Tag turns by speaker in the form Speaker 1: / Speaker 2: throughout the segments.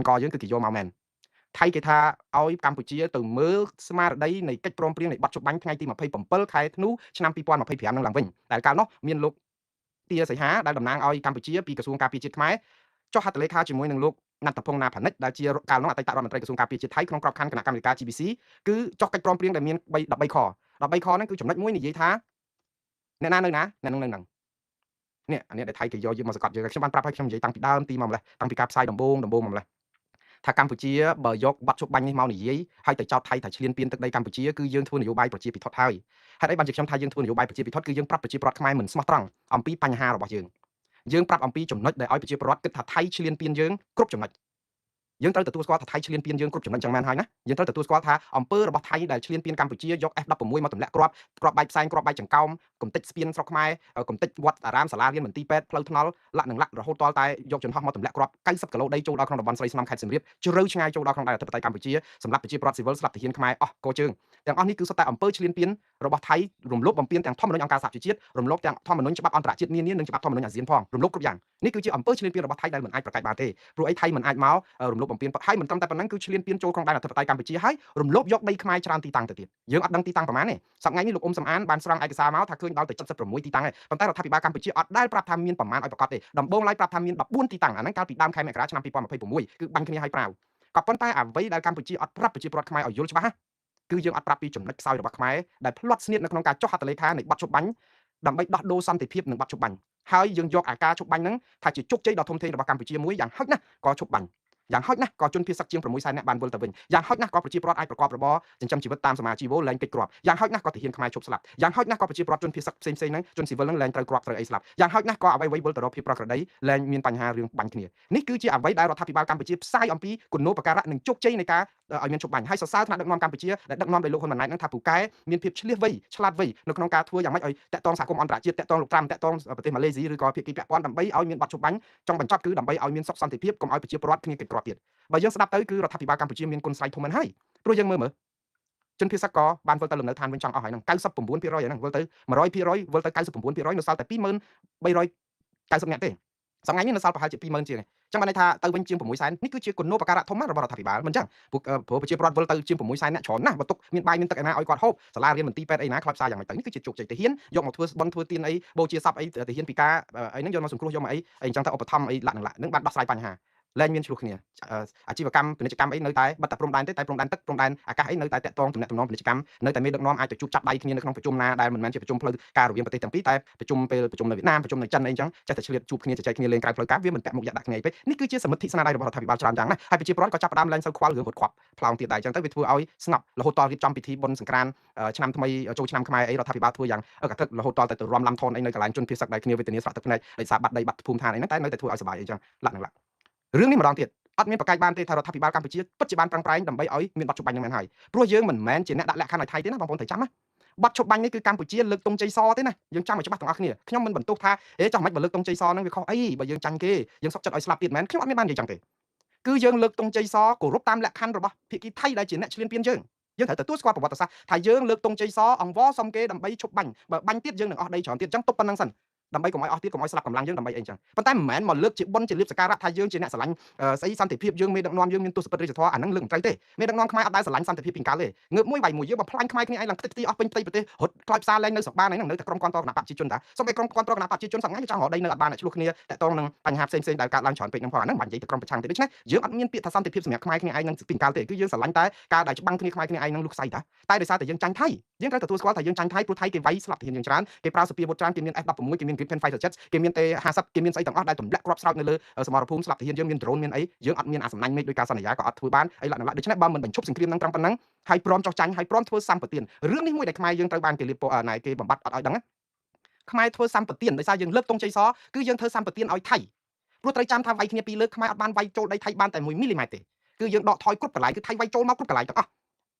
Speaker 1: កយើងគឺគេយកមកមែនថៃគេថាឲ្យកម្ពុជាទៅមើលស្មារតីនៃកិច្ចព្រមព្រៀងនៃបទចុះបាញ់ថ្ងៃទី27ខែធ្នូឆ្នាំ2025នឹងឡើងវិញដែលកាលនោះមានលោកទាសីហាដែលតំណាងឲ្យកម្ពុជាពីក្រសួងការពារជាតិខ្មែរចុះហត្ថលេខាជាមួយនឹងលោកណាត់តពងណាផានិចដែលជាកាលនោះអតីតរដ្ឋមន្ត្រីក្រសួងការពារជាតិថៃក្នុងក្របខ័ណ្ឌគណៈកម្មាធិការ GBC គឺចុះកិច្ចព្រមព្រៀងដែលមាន13ខហ្នឹងគឺចំណុចមួយនិយាយថាអ្នកណានៅណាអ្នកនឹងនៅនឹងនេះអានេះដែលថៃគេយកយើងមកសង្កត់យើងខ្ញុំបានប្រាប់ឲ្យខ្ញុំនិយាយតាំងពីដើមទីមកម្លេះតាំងពីការផ្សាយដំបូងមកម្លេះថាកម្ពុជាបើយកបាត់ជប់បាញ់នេះមកនិយាយហើយទៅចោទថៃថាឈ្លានពានទឹកដីកម្ពុជាគឺយើងធ្វើនយោបាយប្រជាពិធដ្ឋហើយហេតុអីបានជាខ្ញុំថាយើងធ្វើនយោបាយប្រជាពិធដ្ឋគឺយើងប្រាប់ប្រជាពលរដ្ឋខ្មែរមិនស្មោះត្រង់អំពីបញ្ហារបស់យើងប្រាប់អំពីចំណុចដែលឲ្យប្រជាពលរដ្ឋគិតថាថៃឈ្លានពានយើងគ្រប់ចំណុចយើងត្រូវទទួលស្គាល់ថាថៃឈ្លានពានយើងគ្រប់ចំណុចចឹងមែនហើយណាយើងត្រូវទទួលស្គាល់ថាអំពើរបស់ថៃដែលឈ្លានពានកម្ពុជាយក F16 មកទម្លាក់គ្រាប់បែកផ្សែងគ្រាប់បែកចង្កោមកំទេចស្ពានស្រុកខ្មែរកំទេចវត្តអារាមសាលារៀនមន្ទីរពេទ្យផ្លូវថ្នល់លាក់នឹងលាក់រហូតដល់តែយកចន្ទោះមកទម្លាក់គ្រាប់90គីឡូដីចូលដល់ក្នុងតំបន់ស្រីស្នំខេត្តសៀមរាបជ្រៅឆ្ងាយចូលដល់ក្នុងដែនអធិបតេយ្យកម្ពុជាសម្រាប់ប្រជាពលរដ្ឋស៊ីវិលស្លាប់ទាហានខ្មែរអស់កោជើងទាំងអស់នេះគឺសុទ្ធតែអំពើឈ្លានពានរបស់ថៃរំលោភបំពានទាំងធម្មនុញ្ញអង្គការសហជីវជាតិរំលោភទាំងធម្មនុញ្ញច្បាប់អន្តរជាតិនានានិងច្បាប់ធម្មនុញ្ញអាស៊ានផងរំលោភគ្រប់យ៉ាងនេះគឺជាអំពើឈ្លានពានរបស់ថៃដែលមិនអាចប្រកែកបានទេព្រោះអីថៃមិនអាចមករំលោភបំពានហើយមិនត្រឹមតែប៉ុណ្ណឹងគឺឈ្លានពានចូលក្នុងដែនអធិបតេយ្យកម្ពុជាហើយរំលោភយកដីខ្មែរច្រើនទីតាំងទៅទៀតយើងអត់ដឹងទីតាំងប្រមាណទេសប្តាហ៍នេះលោកអ៊ុំសំអានបានស្រង់ឯកសារមកថាឃើញដល់ទៅ76ទីតាំងហើយប៉ុន្តែរដ្ឋាភិបាលកម្ពុជាអត់ដែលប្រាប់ថាមានប្រមាណឲ្យប្រកាសទេដំបូងឡើយប្រាប់ថាមាន14ទីតាំងអាហ្នឹងកាលពីដើមខែមករាឆ្នាំ2026គឺបាញ់គ្នាឲ្យប្រាវក៏ប៉ុន្តែអ្វីដែលកម្ពុជាអត់ប្រាប់ប្រជាពលរដ្ឋខ្មែរឲ្យយល់ច្បាស់គឺយើងអត់ប្រាប់ពីចំណុចខ្សោយរបស់ខ្មែរដែលផ្លាត់ស្នៀតនៅក្នុងការចុះហត្ថលេខានៃបទជប់បាញ់ដើម្បីដោះដូរសន្តិភាពនិងបទជប់បាញ់ហើយយើងយកអាការជប់បាញ់ហ្នឹងថាជាជោគជ័យដ៏ធំធេងរបស់កម្ពុជាមួយយ៉ាងហោចណាស់ក៏ជប់បាញ់យ៉ាងហោចណាស់ក៏ជនភៀសសឹកជាង600,000នាក់បានវិលទៅវិញយ៉ាងហោចណាស់ក៏ប្រជាពលរដ្ឋអាចប្រកបរបរចិញ្ចឹមជីវិតតាមសមាជីវលែងកិច្ចគ្រាប់យ៉ាងហោចណាស់ក៏ទាហានខ្មែរជប់ស្លាប់យ៉ាងហោចណាស់ក៏ប្រជាពលរដ្ឋជនភៀសសឹកផ្សេងៗហ្នឹងជនស៊ីវិលហ្នឹងលែងត្រូវគ្រាប់ត្រូវអីស្លាប់យ៉ាងហោចណាស់ក៏អ្វីៗវិលទៅរកភាពប្រក្រតីលែងមានបញ្ហារឿងបាញ់គ្នានេះគឺជាអ្វីដែលរដ្ឋាភិបាលកម្ពុជាផ្សាយអំពីគុណូបការៈនិងជោគជ័យនៃការឲ្យមានជប់បាញ់ហើយសរសើរថ្នាក់ដឹកនាំកម្ពុជាដែលដឹកនាំដោយលោកហ៊ុនម៉ាណែតហ្នឹងថាពូកែមានភាពឆ្លៀសវៃឆ្លាតវៃនៅក្នុងការធ្វើយ៉ាងម៉េចឲ្យតាក់ទងសហគមន៍អន្តរជាតិតាក់ទងលោកត្រាំតាក់ទងប្រទេសម៉ាឡេស៊ីឬក៏ភាគីពាក់ព័ន្ធដើម្បីឲ្យមានបទជប់បាញ់ចង់បញ្ចប់គឺដើម្បីឲ្យមានសុខសន្តិភាពកុំឲ្យប្រជាពលរដ្ឋគ្នាកិច្ចគ្រាប់ទៀតបើយើងស្ដាប់ទៅគឺរដ្ឋាភិបាលកម្ពុជាមានគុណស្រ័យធំមែនហើយព្រោះយើងមើលជនភៀសសឹកក៏បានវិលទៅលំនៅឋានវិញចង់អស់ហើយហ្នឹង99%ហ្នឹងវិលទៅ100%វិលទៅ99%នៅសល់តែ2390នាក់ទេសប្តាហ៍នេះនៅសល់ប្រហែលជា20,000ជាងចឹងបានន័យថាទៅវិញជាង600,000នេះគឺជាគុណូបការៈធំណាស់របស់រដ្ឋាភិបាលមិនចឹងព្រោះប្រជាពលរដ្ឋវិលទៅជាង600,000នាក់ច្រើនណាស់បើទុកមានបាយមានទឹកឯណាឲ្យគាត់ហូបសាលារៀនមន្ទីរពេទ្យអីណាខ្លោចផ្សាយ៉ាងម៉េចទៅនេះគឺជាជោគជ័យទាហានយកមកធ្វើបន់ធ្វើទានអីបូជាសពអីទាហានពីការអីហ្នឹងយកមកសង្គ្រោះយកមកអីអញ្ចឹងទៅឧបត្ថម្ភអីលាក់នឹងបានដោះស្រាយបញ្ហាលែងមានឆ្លោះគ្នាអាជីវកម្មពាណិជ្ជកម្មអីនៅតែបិទតែព្រំដែនទេតែព្រំដែនទឹកព្រំដែនអាកាសអីនៅតែតាក់ទងទំនាក់ទំនងពាណិជ្ជកម្មនៅតែមានដឹកនាំអាចទៅជួបចាប់ដៃគ្នានៅក្នុងប្រជុំណាដែលមិនមែនជាប្រជុំផ្លូវការរវាងប្រទេសទាំងពីរតែប្រជុំពេលប្រជុំនៅវៀតណាមប្រជុំនៅចិនអីចឹងចេះតែឆ្លៀតជួបគ្នាជជែកគ្នាលេងក្រៅផ្លូវការវាមិនតាក់មុខយ៉ាក់ដាក់គ្នាអីពេកនេះគឺជាសមិទ្ធិស្នាដៃរបស់រដ្ឋាភិបាលច្រើនយ៉ាងណាស់ហើយប្រជាពលរដ្ឋក៏ចាប់ផ្ដើមលែងសូវខ្វល់រឿងរត់ខ្វាប់ផ្លោងទៀតដែរចឹងទៅវាធ្វើឲ្យស្ងប់រហូតដល់រៀបចំពិធីបុណ្យសង្ក្រាន្តឆ្នាំថ្មីចូលឆ្នាំខ្មែរអីរដ្ឋាភិបាលធ្វើយ៉ាងកថារហូតដល់ទៅរំលំថនអីនៅកន្លែងជនភៀសសឹកដែលគ្នាវេទនាស្រក់ទឹកភ្នែកដោយសារបាត់ដីបាត់ភូមិឋានអីហ្នឹងតែនៅតែធ្វើឲ្យសុបាយអីចឹងលាក់នឹងលាក់រឿងនេះម្ដងទៀតអត់មានប្រកែកបានទេថារដ្ឋាភិបាលកម្ពុជាពិតជាបានប្រឹងប្រែងដើម្បីឲ្យមានបទជប់បាញ់នឹងមែនហើយព្រោះយើងមិនមែនជាអ្នកដាក់លក្ខខណ្ឌឲ្យថៃទេណាបងប្អូនត្រូវចាំណាបទជប់បាញ់នេះគឺកម្ពុជាលើកទង់ជ័យសទេណាយើងចាំឲ្យច្បាស់ទាំងអស់គ្នាខ្ញុំមិនបន្ទោសថាចង់មិនបើលើកទង់ជ័យសហ្នឹងវាខុសអីបើយើងចាញ់គេយើងសុកចិត្តឲ្យស្លាប់ទៀតមែនខ្ញុំអត់មានបាននិយាយចឹងទេគឺយើងលើកទង់ជ័យសគោរពតាមលក្ខខណ្ឌរបស់ភាគីថៃដែលជាអ្នកឈ្លានពានយើងត្រូវទទួលស្គាល់ប្រវត្តិសាស្ត្រថាយើងលើកទង់ជ័យសអង្វរសុំគេដើម្បីឈប់បាញ់បើបាញ់ទៀតយើងនឹងអស់ដីច្រើនទៀតចឹងទប់ប៉ុណ្្នឹងសិនដើម្បីកុំឲ្យអស់ទៀតកុំឲ្យស្លាប់កម្លាំងយើងដើម្បីអីចឹងប៉ុន្តែមិនមែនមកលើកជាបុណ្យជាលៀបសក្ការៈថាយើងជាអ្នកស្រឡាញ់ស្អីសន្តិភាពយើងមេដឹកនាំយើងមានទស្សនវិជ្ជាធម៌អាហ្នឹងលើកមិនត្រូវទេមេដឹកនាំខ្មែរអត់ដែលស្រឡាញ់សន្តិភាពពីកាលទេងើបមួយបាយមួយយើងបំផ្លាញខ្មែរគ្នាឯងឡើងខ្ទេចខ្ទីអស់ពេញផ្ទៃប្រទេសរត់ខ្លោចផ្សារលែងនៅស្រុកបានហ្នឹងនៅតែក្រុមគាំទ្រគណៈបកប្រជាជនតាសូម្បីក្រុមគាំទ្រគណៈបកប្រជាជនសង្ឃចង់រកដីនៅអត់បានឆ្លោះគ្នាតាក់ទងនឹងបញ្ហាផ្សេងៗដែលកើតឡើងច្រើនពេកហ្នឹងផងអាហ្នឹងមិននិយាយទៅក្រុមប្រឆាំងទេដូច្នេះយើងអត់មានពាក្យថាសន្តិភាពសម្រាប់ខ្មែរគ្នាឯងនឹងពីកាលទេគឺយើងស្រឡាញ់តែការដែលច្បាំងគ្នាខ្មែរគ្នាឯងនឹងលុះខ្សែតាតែដោយសារតែយើងចាញ់ថៃយើងត្រូវទទួលស្គាល់ថាយើងចាញ់ថៃព្រោះថៃគេវាយស្លាប់ទាហានយើងច្រើនគេប្រើសពាវុធច្រើនគេមាន F16 គេមាន Gripen Fighter Jets គេមាន T50 គេមានស្អីទាំងអស់ដែលទម្លាក់គ្រាប់ស្រោចនៅលើសមរភូមិស្លាប់ទាហានយើងមាន drone មានអីយើងអត់មានអាសំណាញ់មេឃដោយការសន្យាក៏អត់ធ្វើបានអីឡាក់ដូច្នេះបើមិនបញ្ឈប់សង្គ្រាមនឹងត្រឹមប៉ុណ្ណឹងហើយព្រមចោះចាញ់ហើយព្រមធ្វើសម្បទានរឿងនេះមួយដែលខ្មែរយើងត្រូវបានគេលៀបណែគេបំបត្តិអត់ឲ្យដឹងខ្មែរធ្វើសម្បទានដោយសារយើងលើកទង់ជ័យសគឺយើងធ្វើសម្បទានឲ្យថៃព្រោះត្រូវចាំថាវាយគ្នាពីរលើកខ្មែរអត់បានវាយចូលដីថៃបានតែ1មីលីម៉ែត្រទេគឺយើងដកថយគ្រប់កន្លែងគឺថៃវាយចូលមកគ្រប់កន្លែងទាំងអស់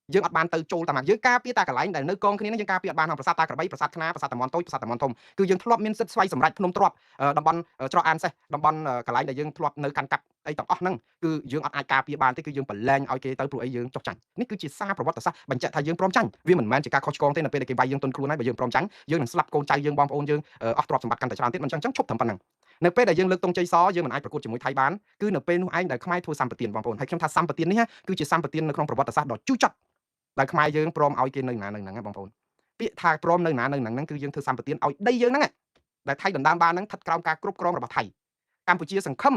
Speaker 1: យើងអត់បានទៅចូលតាមយើងការពារតែកន្លែងដែលនៅកងគ្នានឹងយើងការពារអត់បានក្នុងប្រាសាទតាក្របីប្រាសាទខ្នាប្រាសាទតាមន់តូចប្រាសាទតាមន់ធំគឺយើងធ្លាប់មានសិទ្ធិស្វ័យសម្រេចភ្នំទ្រាប់តំបន់ច្រកអានសេះតំបន់កន្លែងដែលយើងធ្លាប់នៅកាន់កាប់ អីទាំងអស់ហ្នឹងគឺយើងអត់អាចការពារបានទេគឺយើងប្រឡែងឲ្យគេទៅព្រោះអីយើងចុះចាញ់នេះគឺជាសារប្រវត្តិសាស្ត្របញ្ជាក់ថាយើងព្រមចាញ់វាមិនមែនជាការខុសឆ្គងទេនៅពេលដែលគេវាយយើងទុនខ្លួនហើយបើយើងព្រមចាញ់យើងនឹងស្លាប់កូនចៅយើងបងប្អូនយើងអស់ទ្រព្យសម្បត្តិកាន់តែច្រើនទៀតមិនអញ្ចឹងឈប់ត្រឹមប៉ុណ្ណឹងនៅពេលដែលយើងលើកទង់ជ័យសយើងមិនអាចប្រកួតជាមួយថៃបានគឺនៅពេលនោះឯងដែលខ្មែរធ្វើសម្បទានបងប្អូនហើយខ្ញុំថាសម្បទាននេះគឺជាសម្បទាននៅក្នុងប្រវត្តិសាស្ត្រដ៏ជូរចត់ដែលខ្មែរយើងព្រមឲ្យគេនៅណានៅហ្នឹងបងប្អូនពាក្យថាព្រមនៅណានៅហ្នឹងគឺយើងធ្វើសម្បទានឲ្យដីយើងហ្នឹងដែលថៃដណ្ដើមបានហ្នឹងស្ថិតក្រោមការគ្រប់គ្រងរបស់ថៃកម្ពុជាសង្ឃឹម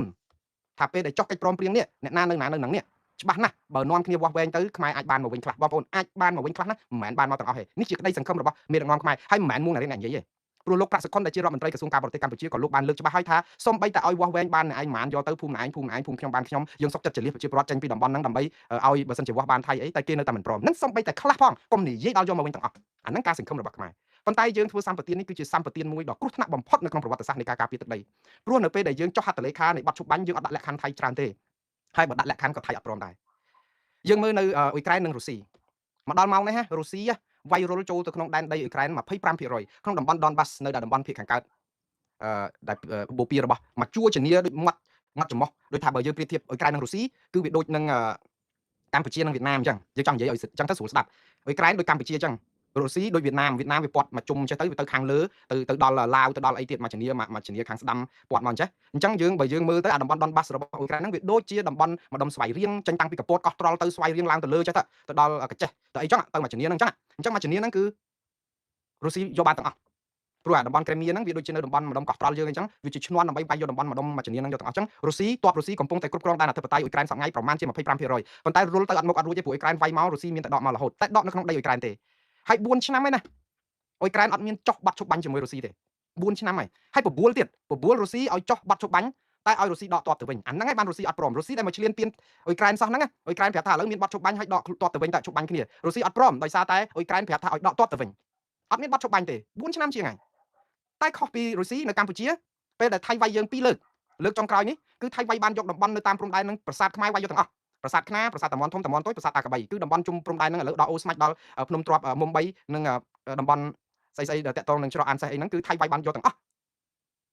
Speaker 1: ថាពេលដែលចុះកិច្ចព្រមព្រៀងនេះអ្នកណានៅណានៅហ្នឹងនេះច្បាស់ណាស់បើនាំគ្នាវាស់វែងទៅខ្មែរអាចបានមកវិញខ្លះបងប្អូនអាចបានមកវិញខ្លះណាមិនមែនបានមកទាំងអស់ទេនេះជាក្តីសង្ឃឹមរបស់មេដឹកនាំខ្មែរហើយមិនមែនមួងណារៀនអ្នកនិយាយទេព្រោះលោកប្រាក់សុខុនដែលជារដ្ឋមន្ត្រីក្រសួងការបរទេសកម្ពុជាក៏លោកបានលើកច្បាស់ហើយថាសូម្បីតែឲ្យវាស់វែងបានអ្នកឯងមិនយកទៅភូមិឯងភូមិខ្ញុំបានខ្ញុំយើងសុខចិត្តចលៀសប្រជាពលរដ្ឋចេញពីតំបន់ហ្នឹងដើម្បីឲ្យបើសិនជាវាស់បានថៃអីតែគេនៅតែមិនព្រមនឹងសូម្បីតែខ្លះផងកុំនិយាយដល់យកមកវិញទាំងអស់អាហ្នឹងការសង្ឃឹមរបស់ខ្មែរប៉ុន្តែយើងធ្វើសម្បទាននេះគឺជាសម្បទានមួយដ៏គ្រោះថ្នាក់បំផុតនៅក្នុងប្រវត្តិសាស្ត្រនៃការការពារទឹកដីព្រោះនៅពេលដែលយើងចុះហត្ថលេខានៃបទឈប់បាញ់យើងអត់ដាក់លក្ខខណ្ឌថៃច្រើនទេហើយបើដាក់លក្ខខណ្ឌក៏ថៃអត់ព្រមដែរយើងមើលនៅអ៊ុយក្រែននិងរុស្ស៊ីមកដល់ម៉ោងនេះរុស្ស៊ីវាយរុលចូលទៅក្នុងដែនដីអ៊ុយក្រែន 25% ក្នុងតំបន់ Donbas នៅតំបន់ភាគខាងកើតដែលបូព៌ារបស់មកជួជំនាដូចមាត់ចំោះដូចថាបើយើងប្រៀបធៀបអ៊ុយក្រែននិងរុស្ស៊ីគឺវាដូចនឹងកម្ពុជានិងវៀតណាមអញ្ចឹងយើងចង់និយាយឲ្យអញ្ចឹងទៅស្រួលស្ដាប់អ៊ុយក្រែនដូចកម្ពុជាអញ្ចឹងរុស្ស៊ីដូចវៀតណាមវាពាត់មកជុំចេះទៅខាងលើទៅដល់ឡាវទៅដល់អីទៀតមកជំនាខាងស្ដាំពាត់មកអញ្ចឹងយើងបើយើងមើលទៅអាតំបន់ Donbas របស់អ៊ុយក្រែនហ្នឹងវាដូចជាតំបន់ម្ដុំស្វ័យរៀងចេញតាំងពីកពតកោះត្រល់ទៅស្វ័យរៀងឡើងទៅលើចេះទៅដល់កញ្ចេះទៅអីចឹងទៅមកជំនាហ្នឹងអញ្ចឹងមកជំនាហ្នឹងគឺរុស្ស៊ីយកបានទាំងអស់ព្រោះអាតំបន់ក្រេមៀហ្នឹងវាដូចជានៅតំបន់ម្ដុំកោះត្រល់យើងអញ្ចឹងវាជាឈ្នន់ដើម្បីវាយយកតំបន់ម្ដុំមកជំនាហ្នឹងយកទាំងអស់អញ្ចឹងរុស្ស៊ីកំពុងតែគ្រប់គ្រងដែនអធិបតេយ្យអ៊ុយក្រែនសប្តាហ៍ប្រមាណជា 25% ប៉ុន្តែរុលទៅអត់មុខអត់រួចទេព្រោះអ៊ុយក្រែនវាយមករុស្ស៊ីមានតែដកមករហូតតែដកនៅក្នុងដីអ៊ុយក្រែនទេហើយ4ឆ្នាំហើយណាអ៊ុយក្រែនអត់មានចុះបាត់ឈប់បាញ់ជាមួយរុស្ស៊ីទេ4ឆ្នាំហើយបបួលរុស្ស៊ីឲ្យចុះបាត់ឈប់បាញ់តែឲ្យរុស្ស៊ីដកទ័ពទៅវិញអាហ្នឹងហើយបានរុស្ស៊ីអត់ព្រមរុស្ស៊ីដែលមកឈ្លានពានអ៊ុយក្រែនសោះហ្នឹងអ៊ុយក្រែនប្រាប់ថាឥឡូវមានបាត់ឈប់បាញ់ឲ្យដកទ័ពទៅវិញតែឈប់បាញ់គ្នារុស្ស៊ីអត់ព្រមដោយសារតែអ៊ុយក្រែនប្រាប់ថាឲ្យដកទ័ពទៅវិញអត់មានបាត់ឈប់បាញ់ទេ4ឆ្នាំជាងហើយតែខុសពីរុស្ស៊ីនៅកម្ពុជាពេលដែលថៃវាយយើង2លើកចុងក្រោយនេះគឺថៃវាយបានយកតំបន់នៅតាមព្រំដែនហ្នឹងប្រាសាទខ្មែរវាយយកទាំងអស់ប្រាសាទខ្នាប្រាសាទតំបន់ធំតំបន់តូចប្រាសាទតាកបីគឺតំបន់ជុំព្រំដែនហ្នឹងឥឡូវដល់អូស្មាច់ដល់ភ្នំទ្រាប់មុំបីនិងតំបន់ស្អីដែលតាក់ទងនឹងច្រកអានសេះអីហ្នឹងគឺថៃវាយបានយកទាំងអស់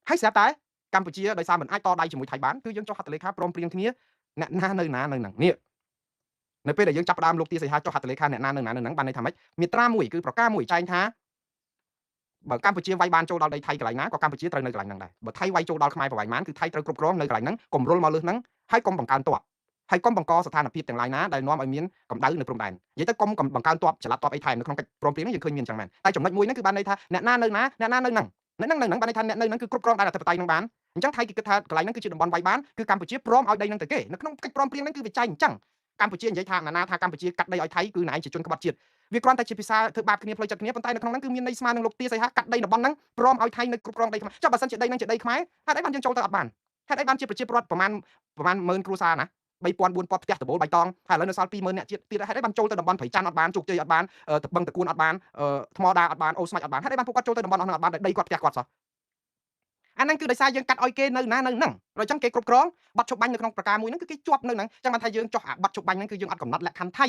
Speaker 1: ហើយស្រាប់តែកម្ពុជាដោយសារមិនអាចតដៃជាមួយថៃបានគឺយើងចុះហត្ថលេខាព្រមព្រៀងគ្នាអ្នកណានៅណានៅហ្នឹងនេះនៅពេលដែលយើងចាប់ផ្ដើមលោកទាសីហាចុះហត្ថលេខាអ្នកណានៅណានៅហ្នឹងបានន័យថាម៉េចមាត្រា1គឺប្រការ1ចែងថាបើកម្ពុជាវាយបានចូលដល់ដីថៃកន្លែងណាក៏កម្ពុជាត្រូវនៅកន្លែងហ្នឹងដែរបើថៃវាយចូលដល់ខ្មែរប្រវាយបានគឺថៃត្រូវគ្រប់គ្រងនៅកន្លែងហ្នឹងកុំរុលមកលើហ្នឹងហើយកុំបង្កើនទ័ពហើយកុំបង្កស្ថានភាពទាំងឡាយណាដែលនាំឲ្យមានកម្ដៅនៅព្រំដែននិយាយទៅកុំបង្កើនទ័ពចល័តទ័ពអីថែមនៅក្នុងកិច្ចព្រមព្រៀងនេះយើងឃើញមានចឹងមែនតែចំណុចមួយហ្នឹងគឺបានន័យថាអ្នកណានៅណាអ្នកណានៅហ្នឹងបានន័យថាអ្នកនៅហ្នឹងគឺគ្រប់គ្រងដែនអធិបតេយ្យហ្នឹងបានអញ្ចឹងថៃគេគិតថាកន្លែងហ្នឹងគឺជាតំបន់វាយបានគឺកម្ពុជាព្រមឲ្យដីហ្នឹងទៅគេនៅក្នុងកិច្ចព្រមព្រៀងហ្នឹងគឺវាចែងអញ្ចឹងកម្ពុជានិយាយថាណាថាកម្ពុជាកាត់ដីឲ្យថៃគឺណែឯងជាជនក្បត់ជាតិវាគ្រាន់តែជាភាសាធ្វើបាបគ្នាផ្លូវចិត្តគ្នាប៉ុន្តែនៅក្នុងហ្នឹងគឺមានន័យស្មើនឹងលោកទាសីហាកាត់ដីតំបន់ហ្នឹងព្រមឲ្យថៃនៅគ្រប់គ្រងដីខ្មែរចុះបើសិនជាដីហ្នឹងជាដីខ្មែរហេតុអីបានយើងចូលទៅអត់បានហេតុអីបានជាប្រជាពលរដ្ឋប្រមាណ10000គ្រួសារណា3000 4000ផ្ទះដបូលបៃតងហើយឥឡូវនៅសល់20000អ្នកទៀតហេតុអីបានចូលទៅតំបន់ព្រៃច័ន្ទអត់បានជោគជ័យអត់បានបឹងតគួនអត់បានថ្មដាអត់បានអូស្មាច់អត់បានហេតុអីបានពួកគាត់ចូលទៅតំបន់ហ្នឹងអត់បានដីគាត់ផ្ទះគាត់សោះអាហ្នឹងគឺដោយសារយើងកាត់ឲ្យគេនៅណានៅហ្នឹងហើយអញ្ចឹងគេគ្រប់គ្រងបាត់ឈប់បាញ់នៅក្នុងប្រការមួយហ្នឹងគឺគេជាប់នៅហ្នឹងអញ្ចឹងបានថាយើងចោះអាបាត់ឈប់បាញ់ហ្នឹងគឺយើងអត់កំណត់លក្ខខណ្ឌថៃ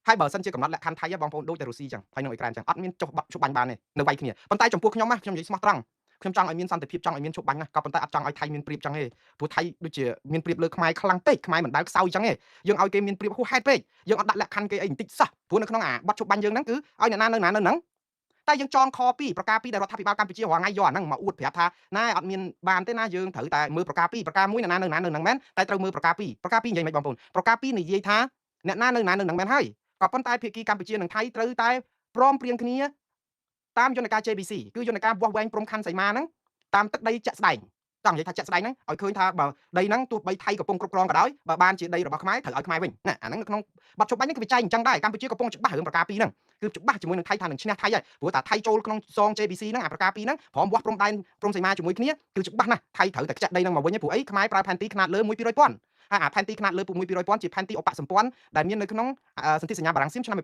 Speaker 1: ហើយបើសិនជាកំណត់លក្ខខណ្ឌថៃបងប្អូនដូចតែរុស្ស៊ីអញ្ចឹងហើយនៅអ៊ុយក្រែនអញ្ចឹងអត់មានចុះបាត់ឈប់បាញ់បានទេនៅវាយគ្នាប៉ុន្តែចំពោះខ្ញុំខ្ញុំនិយាយស្មោះត្រង់ខ្ញុំចង់ឲ្យមានសន្តិភាពចង់ឲ្យមានឈប់បាញ់ណាក៏ប៉ុន្តែអត់ចង់ឲ្យថៃមានព្រៀបអញ្ចឹងទេព្រោះថៃដូចជាមានព្រៀបលើខ្មែរខ្លាំងពេកខ្មែរមិនដែលខ្សោយអញ្ចឹងទេយើងឲ្យគេមានព្រៀបហួសហេតុពេកយើងអត់ដាក់លក្ខខណ្ឌគេអីបន្តិចសោះព្រោះនៅក្នុងអាបាត់ឈប់បាញ់យើងហ្នឹងគឺឲ្យអ្នកណានៅណានៅហ្នឹងតែយើងចងខ2ប្រការ2ដែលរដ្ឋាភិបាលកម្ពុជារាល់ថ្ងៃយកអាហ្នឹងមកអួតប្រាប់ថាណែអត់មានបានទេណាយើងត្រូវតែមើលប្រការ2ប្រការ1អ្នកណានៅណានៅហ្នឹងមែនតែត្រូវមើលប្រការ2ប្រការ2និយាយមិនបងប្អូនប្រការ2និយាយថាអ្នកណានៅណានៅហ្នឹងមែនហើយក៏ប៉ុន្តែភាគីកម្ពុជានិងថៃត្រូវតែព្រមព្រៀងគ្នាតាមយន្តការ JBC គឺយន្តការវាស់វែងព្រំខណ្ឌសីមាហ្នឹងតាមទឹកដីជាក់ស្ដែងចង់និយាយថាជាក់ស្ដែងហ្នឹងឲ្យឃើញថាបើដីហ្នឹងទោះបីថៃកំពុងគ្រប់គ្រងក៏ដោយបើបានជាដីរបស់ខ្មែរត្រូវឲ្យខ្មែរវិញណាអាហ្នឹងនៅក្នុងបទជប់បាញ់ហ្នឹងគឺវាចែកអញ្ចឹងដែរកម្ពុជាកំពុងច្បាស់រឿងប្រការ2ហ្នឹងគឺច្បាស់ជាមួយនឹងថៃថានឹងឈ្នះថៃហើយព្រោះតែថៃចូលក្នុងសង JBC ហ្នឹងអាប្រការ2ហ្នឹងព្រមវាស់ព្រំដែនព្រំសីមាជាមួយគ្នាគឺច្បាស់ណាស់ថៃត្រូវតែខ្ចាក់ដីហ្នឹងមកវិញព្រោះអីខ្មែរប្រើផែនទីខ្នាតលើ1-200,000ហើយអាផែនទីខ្នាតលើ1-200,000ជាផែនទីឧបសម្ព័ន្ធដែលមាននៅក្នុងសន្ធិសញ្ញាបារាំងសៀមឆ្នាំ1904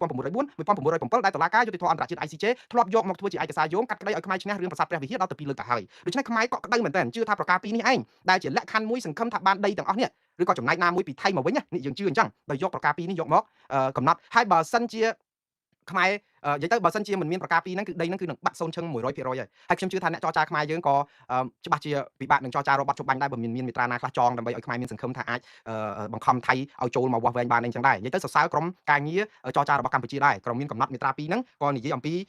Speaker 1: 1907ដែលតុលាការយុត្តិធម៌អន្តរជាតិ ICJ ធ្លាប់យកមកធ្វើជាឯកសារយោងកាត់ក្តីឲ្យខ្មែរឈ្នះរឿងប្រាសាទព្រះវិហារដល់ទៅ2លើកទៅហើយដូច្នេះខ្មែរក៏ក្តៅមែនតើជឿថាប្រការ2នេះឯងដែលជាលក្ខខណ្ឌមួយសង្ឃឹមថាបានដីទាំងអស់នេះឬក៏ចំណែកណាមួយពីថៃមកវិញនេះយើងជឿអញ្ចឹងដោយយកប្រការ2នេះយកមកកំណត់ហើយបើសិនជាខ្មែរ និយាយទៅបើសិនជាមិនមានប្រការពីរហ្នឹងគឺដីហ្នឹងគឺនឹងបាត់សូន្យឈឹង 100% ហើយហើយខ្ញុំជឿថាអ្នកចរចាខ្មែរយើងក៏ច្បាស់ជាពិបាកនឹងចរចារកបទចុប្បាញ់ដែរបើមានមាត្រាណាខ្លះចងដើម្បីឲ្យខ្មែរមានសង្ឃឹមថាអាចបង្ខំថៃឲ្យចូលមកវាស់វែងបានអីចឹងដែរនិយាយទៅសរសើរក្រុមការងារចរចារបស់កម្ពុជាដែរក្រុមមានកំណត់មាត្រា2ហ្នឹងក៏និយាយអំពី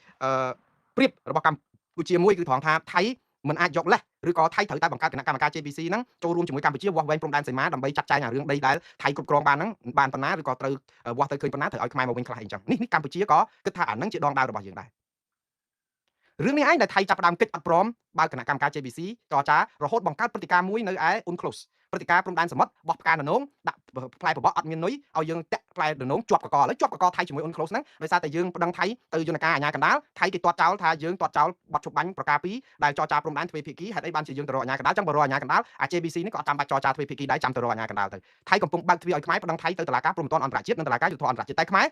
Speaker 1: ព្រៀបរបស់កម្ពុជាមួយគឺត្រង់ថាថៃមិនអាចយកលេសឬក៏ថៃត្រូវតែបង្កើតគណៈកម្មការ JBC ហ្នឹងចូលរួមជាមួយកម្ពុជាវាស់វែងព្រំដែនសីមាដើម្បីចាត់ចែងរឿងដីដែលថៃគ្រប់គ្រងបានហ្នឹងបានប៉ុណ្ណាឬក៏ត្រូវវាស់ទៅឃើញប៉ុណ្ណាត្រូវឲ្យខ្មែរមកវិញខ្លះអីចឹងនេះកម្ពុជាក៏គិតថាអាហ្នឹងជាដងដាវរបស់យើងដែររឿងនេះឯងដែលថៃចាប់ផ្ដើមគិតអត់ព្រមបើគណៈកម្មការ JBC ចរចារហូតបង្កើតព្រឹត្តិការណ៍មួយនៅឯ UNCLOS ព្រឹត្តិការណ៍ព្រំដែនសមុទ្របោះផ្កាដំណងដាក់ផ្លែបបោះអត់មាននុយឲ្យយើងតាក់ផ្លែដំណងជាប់កកឥឡូវជាប់កកថៃជាមួយ UNCLOS ហ្នឹងដោយសារតែយើងប្តឹងថៃទៅយន្តការអាជ្ញាកណ្ដាលថៃគេទាត់ចោលថាយើងទាត់ចោលបទជបាញ់ប្រការ2ដែលចរចាព្រំដែនទ្វេភាគីហេតុអីបានជាយើងទៅរកអាជ្ញាកណ្ដាលចឹងបើរកអាជ្ញាកណ្ដាលអា JBC នេះក៏អត់តាមបាច់ចរចាទ្វេភាគីដែរចាំទៅរកអាជ្ញាកណ្ដាលទៅថៃកំពុងបើកទ្វារឲ្យខ្មែរប្តឹងថៃទៅតុលាការព្រំប្រទានអន្តរជាតិនិងតុលាការយុត្តិធម៌អន្តរជាតិតែខ្មែរ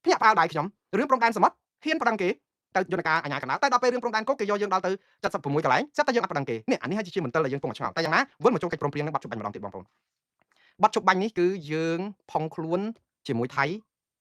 Speaker 1: ភ្ញាក់ផ្អើលដៃខ្ញុំរឿងព្រំដែនសមុទ្រហ៊ានប្តឹងគេទៅយន្តការអាជ្ញាកណ្ដាលតែដល់ពេលរឿងព្រំដែនគោកគេយកយើងដល់ទៅ76កន្លែងសិតតែយើងអត់ប្តឹងគេនេះអានេះហើយជាមន្ទិលដែលយើងកំពុងឆ្ងល់តែយ៉ាងណាវិលមកចូលកិច្ចព្រមព្រៀងនឹងបទជុបាញ់ម្ដងទៀតបងប្អូនបទជបាញ់នេះគឺយើងផុងខ្លួនជាមួយថៃ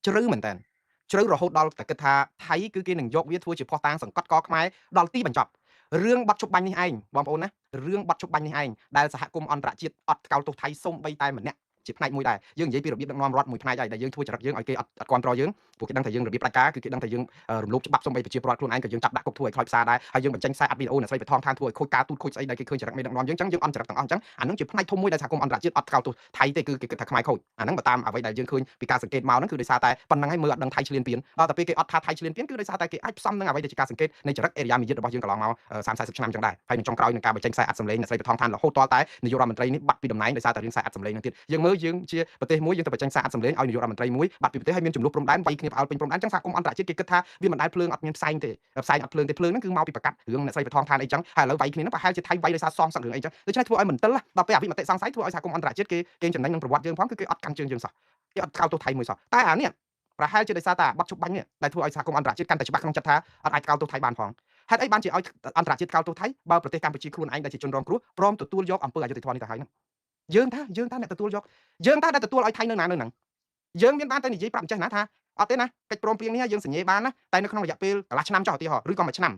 Speaker 1: ជ្រៅមែនតើជ្រៅរហូតដល់តែគិតថាថៃគឺគេនឹងយកវាធ្វើជាភ័ស្តុតាងសង្កត់កខ្មែរដល់ទីបញ្ចប់រឿងបទជបាញ់នេះឯងបងប្អូនណារឿងបទជបាញ់នេះឯងដែលសហគមន៍អន្តរជាតិអត់ថ្កោលទោសថៃសូម្បីតែម្នាក់ជាផ្នែកមួយដែរយើងនិយាយពីរបៀបដឹកនាំរដ្ឋមួយផ្នែកហើយដែលយើងធ្វើចរិតយើងឲ្យគេអត់គ្រប់គ្រងយើងពួកគេដឹងថាយើងរបៀបផ្ដាច់ការគឺគេដឹងថាយើងរំលោភច្បាប់សូម្បីប្រជាពលរដ្ឋខ្លួនឯងក៏យើងចាប់ដាក់គុកធ្វើឲ្យខ្លោចផ្សារដែរហើយយើងបញ្ចេញខ្សែអត់វីដេអូអ្នកស្រីបឋមឋានធ្វើឲ្យខូចការទូតខូចស្អីដែលគេឃើញចរិតមេដឹកនាំយើងអញ្ចឹងយើងអន់ចរិតទាំងអស់អញ្ចឹងអានឹងជាផ្នែកធំមួយដែលសហគមន៍អន្តរជាតិអត់ថ្កោលទោសថៃទេគឺគេគិតថាខ្មែរខូចអានឹងបើតាមអ្វីដែលយើងឃើញពីការសង្កេតមកហ្នឹងគឺដោយសារតែប៉ុណ្្នឹងហើយមើលអត់ដឹងថៃឆ្លៀនពៀនដល់តែពេលគេអត់ថាថៃឆ្លៀនពៀនគឺដោយសារតែគេអាចផ្សំនឹងអ្វីដែលជាការសង្កេតនៃចរិតអេរយាមីយិតរបស់យើងកន្លងមក30-40ឆ្នាំអញ្ចឹងដែរហើយនឹងចុងក្រោយនឹងការបញ្ចេញខ្សែអត់សម្លេងអ្នកស្រីបឋមឋានរហូតតតែនាយករដ្ឋមន្ត្រីនេះបាត់ពីតំណែងដោយសារតែរឿងខ្សែអត់សម្លេងនឹងទៀតយើងមើលយើងជាប្រទេសមួយយើងទៅបញ្ចេញខ្សែអត់សម្លេងឲ្យនាយករដ្ឋមន្ត្រីមួយបាត់ពីប្រទេសហើយមានចំនួនព្រំដែនវាយគ្នាផ្អើលពេញព្រំដែនអញ្ចឹងសហគមន៍អន្តរជាតិគេគិតថាវាមិនដែលភ្លើងអត់មានផ្សែងទេផ្សែងអត់ភ្លើងទេភ្លើងហ្នឹងគឺមកពីប្រកាសរឿងអ្នកស្រីបឋមឋានអីចឹងហើយឥឡូវវាយគ្នាហ្នឹងប្រហែលជាថៃវាយដោយសារសងសឹករឿងអីចឹងដូច្នេះធ្វើឲ្យមន្ទិលដល់ពេលអភិមតិសង្ស័យធ្វើឲ្យសហគមន៍អន្តរជាតិគេចំណេញនឹងប្រវត្តិយើងផងគឺគេអត់កាន់ជើងយើងសោះគេអត់ថ្កោលទោសថៃមួយសោះតែអានេះប្រហែលជាដោយសារតែបទជប់បាញ់នេះដែលធ្វើឲ្យសហគមន៍អន្តរជាតិកាន់តែច្បាស់ក្នុងចិត្តថាអត់អាចថ្កោលទោសថៃបានផងហេតុអីបានជាឲ្យអន្តរជាតិថ្កោលទោសថៃបើប្រទេសកម្ពុជាខ្លួនឯងដែលជាជនរងគ្រោះព្រមទទួលយកអំពើអយុត្តិធម៌នេះទៅហើយហ្នឹងយើងថាអ្នកទទួលយកយើងថាអ្នកទទួលឲ្យថៃនៅណានៅហ្នឹងយើងមានបានតែនិយាយប្រាប់អញ្ចេះណាថាអត់ទេណាកិច្ចព្រមព្រៀងនេះយើងសញ្ញេបានណាតែនៅក្នុងរយៈពេលកន្លះឆ្នាំចុះឧទាហរណ៍ឬក៏មួយឆ្នាំ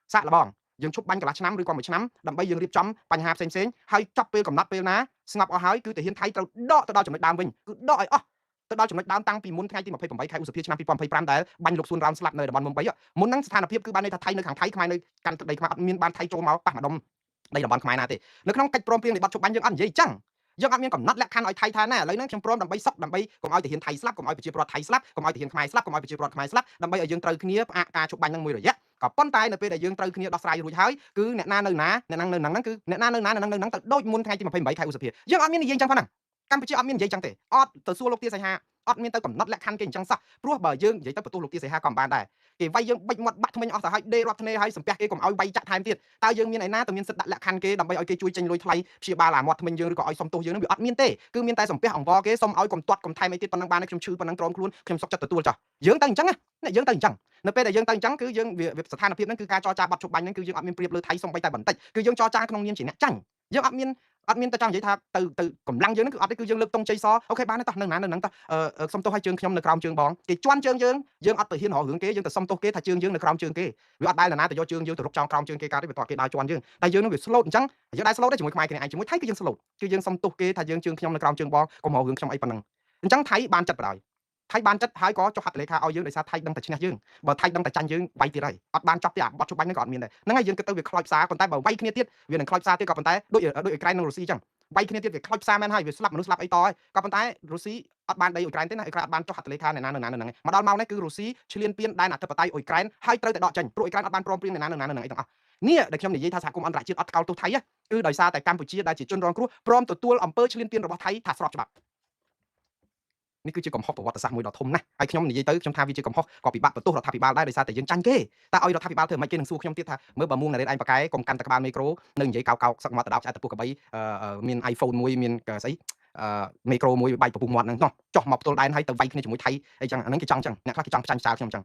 Speaker 1: សាក់លបងយើងជប់បាញ់កន្លះឆ្នាំឬក៏មួយឆ្នាំដើម្បីយើងរៀបចំបញ្ហាផ្សេងហើយចប់ពេលកំណត់ពេលណាស្ងប់អស់ហើយគឺទាហានថៃត្រូវដកទៅដល់ចំណុចដើមវិញគឺដកឲ្យអស់ទៅដល់ចំណុចដើមតាំងពីមុនថ្ងៃទី28ខែឧសភាឆ្នាំ2025ដែលបាញ់លោកសួនរ៉ោនស្លាប់នៅតំបន់មុំបីមុនហ្នឹងស្ថានភាពគឺបានន័យថាថៃនៅខាងថៃខ្មែរនៅកាន់ទឹកដីខ្មែរអត់មានបានថៃចូលមកប៉ះម្ដុំដីតំបន់ខ្មែរណាទេនៅក្នុងកិច្ចព្រមព្រៀងនៃបទជប់បាញ់យើងអត់និយាយចឹងយើងអត់មានកំណត់លក្ខខណ្ឌឲ្យថៃថាណាឥឡូវហ្នឹងខ្ញុំព្រមដើម្បីសុខដើម្បីកុំឲ្យទាហានថៃស្លាប់កុំឲ្យប្រជាពលរដ្ឋថៃស្លាប់កុំឲ្យទាហានខ្មែរស្លាប់កុំឲ្យប្រជាពលរដ្ឋខ្មែរស្លាប់ដើម្បីឲ្យយើងត្រូវគ្នាផ្អាកការជប់បាញ់ហ្នឹងមួយរយៈក៏ប៉ុន្តែនៅពេលដែលយើងត្រូវគ្នាដោះស្រាយរួចហើយគឺអ្នកណានៅណាអ្នកហ្នឹងនៅហ្នឹងគឺអ្នកណានៅណានៅហ្នឹងទៅដូចមុនថ្ងៃទី28ខែឧសភាយើងអត់មាននិយាយចឹងផងហ្នឹងកម្ពុជាអត់មាននិយាយចឹងទេអត់ទៅសួរលោកទាសីហាអត់មានទៅកំណត់លក្ខខណ្ឌគេអញ្ចឹងសោះព្រោះបើយើងនិយាយទៅបន្ទោសលោកទាសីហាក៏បានដែរគេវាយយើងបិចមាត់បាក់ថ្មិញអស់ទៅហើយដេរាប់ធ្នេហើយសំពះគេកុំឲ្យវាយចាក់ថែមទៀតតើយើងមានឯណាទៅមានសិទ្ធិដាក់លក្ខខណ្ឌគេដើម្បីឲ្យគេជួយចេញលុយថ្លៃព្យាបាលអាមាត់ថ្មិញយើងឬក៏ឲ្យសុំទោសយើងនឹងវាអត់មានទេគឺមានតែសំពះអង្វរគេសុំឲ្យកុំទាត់កុំថែមអីទៀតប៉ុណ្ណឹងបានខ្ញុំឈឺប៉ុណ្ណឹងក្រមខ្លួនខ្ញុំសុខចិត្តទទួលចោះយើងទៅអញ្ចឹងណាយើងទៅអញ្ចឹងនៅពេលដែលយើងទៅអញ្ចឹងគឺយើងវាស្ថានភាពហ្នឹងគឺការចរចាបាត់ជប់បាញ់ហ្នឹងគឺយើងអត់មានប្រៀបលើថៃសុំបីតែបន្តិចគឺយើងចរចាក្នុងនាមជាអ្នកចាញ់យើងអត់មានទៅចង់និយាយថាទៅកម្លាំងយើងហ្នឹងគឺអត់ទេគឺយើងលើកតុងជ័យសអូខេបានទេតោះនៅណានៅហ្នឹងតោះសុំទោសឲ្យជើងខ្ញុំនៅក្រោមជើងបងគេជន់ជើងយើងអត់ទៅហ៊ានរករឿងគេយើងទៅសុំទោសគេថាជើងយើងនៅក្រោមជើងគេវាអត់ដែលណាទៅយកជើងយើងទៅរកចោលក្រោមជើងគេកើតទេវាតគេដើរជន់យើងតែយើងនឹងវា slow អញ្ចឹងយើងដែរ slow ដែរជាមួយខ្មែរគ្នាឯងជាមួយថៃគឺយើង slow គឺយើងសុំទោសគេថាយើងជើងខ្ញុំនៅក្រោមជើងបងកុំរករឿងខ្ញុំអីប៉ុណ្ណឹងអញ្ចឹងថៃបានចិត្តបដ ாய் ថៃបានចិត្តហើយក៏ចុះហត្ថលេខាឲ្យយើងដោយសារថៃដឹងតែឈ្នះយើងបើថៃដឹងតែចាញ់យើងវាយទៀតហើយអត់បានចប់ទេអាបត់ជប់បាញ់ហ្នឹងក៏អត់មានដែរហ្នឹងហើយយើងគិតទៅវាខ្លោចផ្សារប៉ុន្តែបើវាយគ្នាទៀតវានឹងខ្លោចផ្សារទៀតក៏ប៉ុន្តែដូចអ៊ុយក្រែននិងរុស្ស៊ីអញ្ចឹងវាយគ្នាទៀតវាខ្លោចផ្សារមែនហើយវាស្លាប់មនុស្សស្លាប់អីតហើយក៏ប៉ុន្តែរុស្ស៊ីអត់បានដីអ៊ុយក្រែនទេណាអ៊ុយក្រែនអត់បានចុះហត្ថលេខានៅណាហ្នឹងមកដល់មកនេះគឺរុស្ស៊ីឈ្លានពានដែនអធិបតេយ្យអ៊ុយក្រែនហើយត្រូវតែដកចេញព្រោះអ៊ុយក្រែនអត់បានព្រមព្រៀងនៅណាហ្នឹងអីទាំងអស់នេះដែលខ្ញុំនិយាយថាសហគមន៍អន្តរជាតិអត់ថ្កោលទោសថៃគឺដោយសារតែកម្ពុជាដែលជាជនរងគ្រោះព្រមទទួលអំពើឈ្លានពានរបស់ថៃថាស្របច្បាប់នេះគឺជាកំហុសប្រវត្តិសាស្ត្រមួយដ៏ធំណាស់ហើយខ្ញុំនិយាយទៅខ្ញុំថាវាជាកំហុសក៏ពិបាកបន្ទោសរដ្ឋាភិបាលដែរដោយសារតែយើងចាញ់គេតែឲ្យរដ្ឋាភិបាលធ្វើមិនគេនឹងសួរខ្ញុំទៀតថាមើលបើមួងណារ៉េតឯងប៉ាកែកុំកាន់តែក្បាលមីក្រូនៅនិយាយកោកសឹកមកទៅដល់ឆ្អែតទៅពោះកបីមាន iPhone មួយមានស្អីមីក្រូមួយបាយពពុះមាត់ហ្នឹងចុះមកផ្ទល់ដែនហើយទៅវាយគ្នាជាមួយថៃអីចឹងអាហ្នឹងគេចង់ចឹងអ្នកខ្លះគេចង់ផ្ចាញ់ផ្សាលខ្ញុំចឹង